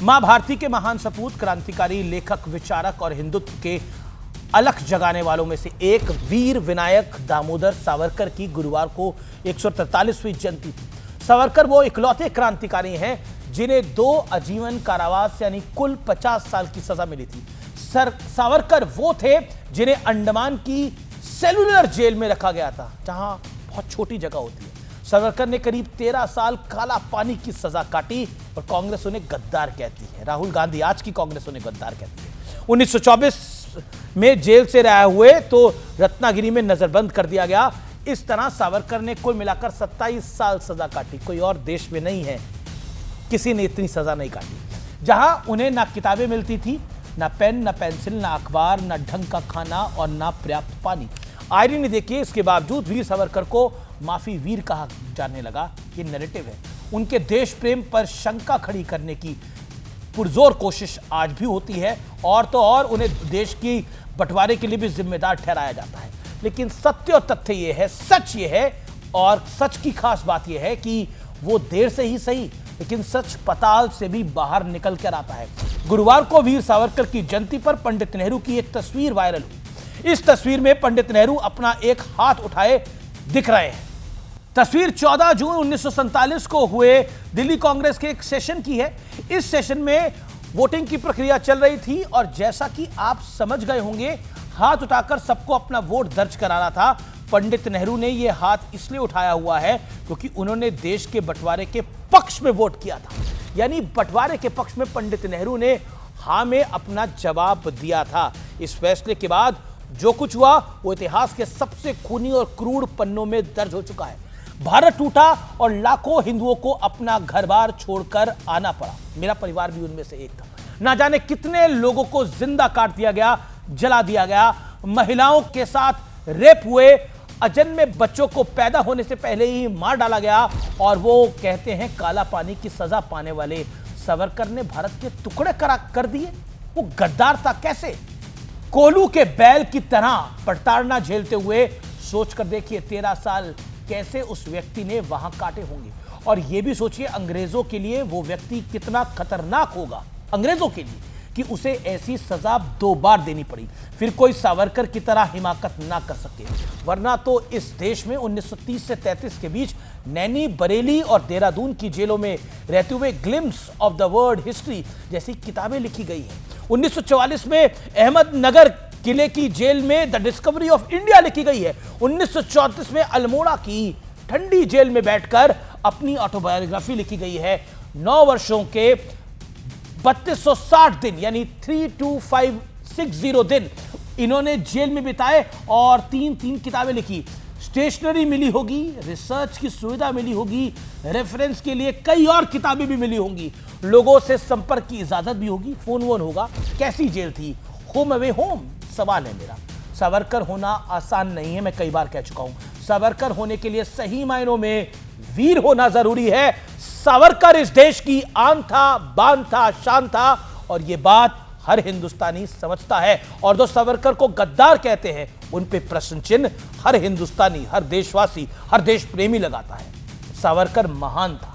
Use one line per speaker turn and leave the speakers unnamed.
मां भारती के महान सपूत, क्रांतिकारी लेखक, विचारक और हिंदुत्व के अलख जगाने वालों में से एक वीर विनायक दामोदर सावरकर की गुरुवार को 143वीं जयंती थी। सावरकर वो इकलौते क्रांतिकारी हैं जिन्हें 2 आजीवन कारावास यानी कुल 50 साल की सजा मिली थी। सावरकर वो थे जिन्हें अंडमान की सेलुलर जेल में रखा गया था, जहां बहुत छोटी जगह होती है। सावरकर ने करीब 13 साल काला पानी की सजा काटी और कांग्रेस उन्हें गद्दार कहती है। राहुल गांधी आज की कांग्रेस उन्हें गद्दार कहती है। 1924 में जेल से रिहा हुए तो रत्नागिरी में नजरबंद कर दिया गया। इस तरह सावरकर ने कुल मिलाकर 27 साल सजा काटी। कोई और देश में नहीं है किसी ने इतनी सजा नहीं काटी, जहां उन्हें ना किताबें मिलती थी, ना पेन, ना पेंसिल, ना अखबार, ना ढंग का खाना और ना पर्याप्त पानी। आयरनी देखिए, इसके बावजूद वीर सावरकर को माफी वीर कहा जाने लगा। ये नैरेटिव है। उनके देश प्रेम पर शंका खड़ी करने की पुरजोर कोशिश आज भी होती है, और तो और उन्हें देश की बंटवारे के लिए भी जिम्मेदार ठहराया जाता है। लेकिन सत्य और तथ्य ये है, सच ये है, और सच की खास बात यह है कि वो देर से ही सही, लेकिन सच पताल से भी बाहर निकल कर आता है। गुरुवार को वीर सावरकर की जयंती पर पंडित नेहरू की एक तस्वीर वायरल हुई। इस तस्वीर में पंडित नेहरू अपना एक हाथ उठाए दिख रहे हैं। तस्वीर 14 जून 1947 को हुए दिल्ली कांग्रेस के एक सेशन की है। इस सेशन में वोटिंग की प्रक्रिया चल रही थी और जैसा कि आप समझ गए होंगे, हाथ उठाकर सबको अपना वोट दर्ज कराना था। पंडित नेहरू ने यह हाथ इसलिए उठाया हुआ है क्योंकि उन्होंने देश के बंटवारे के पक्ष में वोट किया था। यानी बंटवारे के पक्ष में पंडित नेहरू ने हां में अपना जवाब दिया था। इस फैसले के बाद जो कुछ हुआ वो इतिहास के सबसे खूनी और क्रूर पन्नों में दर्ज हो चुका है। भारत टूटा और लाखों हिंदुओं को अपना घर-बार छोड़कर आना पड़ा। मेरा परिवार भी उनमें से एक था। ना जाने कितने लोगों को जिंदा काट दिया गया, जला दिया गया, महिलाओं के साथ रेप हुए, अजन्मे बच्चों को पैदा होने से पहले ही मार डाला गया। और वो कहते हैं काला पानी की सजा पाने वाले सावरकर ने भारत के टुकड़े कर दिए। वो गद्दार था कैसे? कोल्हू के बैल की तरह प्रताड़ना झेलते हुए सोच कर देखिए 13 साल कैसे उस व्यक्ति ने वहां काटे होंगे। और यह भी सोचिए अंग्रेजों के लिए वो व्यक्ति कितना खतरनाक होगा, अंग्रेजों के लिए, कि उसे ऐसी सजा 2 बार देनी पड़ी, फिर कोई सावरकर की तरह हिमाकत ना कर सके। वरना तो इस देश में 1930 से 33 के बीच नैनी, बरेली और देहरादून की जेलों में रहते हुए glimpse of the world history जैसी किताबें लिखी गई हैं। 1944 में अहमदनगर किले की जेल में द डिस्कवरी ऑफ इंडिया लिखी गई है। 1934 में अल्मोड़ा की ठंडी जेल में बैठकर अपनी ऑटोबायोग्राफी लिखी गई है। 9 वर्षों के 3260 दिन यानी 32560 दिन इन्होंने जेल में बिताए और 3 किताबें लिखी। स्टेशनरी मिली होगी, रिसर्च की सुविधा मिली होगी, रेफरेंस के लिए कई और किताबें भी मिली होंगी, लोगों से संपर्क की इजाजत भी होगी, फोन वोन होगा। कैसी जेल थी? Home away home. सवाल है मेरा, सावरकर होना आसान नहीं है, मैं कई बार कह चुका हूं। सावरकर होने के लिए सही मायनों में वीर होना जरूरी है। सावरकर इस देश की आन था, बान था, शान था, और यह बात हर हिंदुस्तानी समझता है। और जो सावरकर को गद्दार कहते हैं उन पे प्रश्न चिन्ह हर हिंदुस्तानी, हर देशवासी, हर देश प्रेमी लगाता है। सावरकर महान था।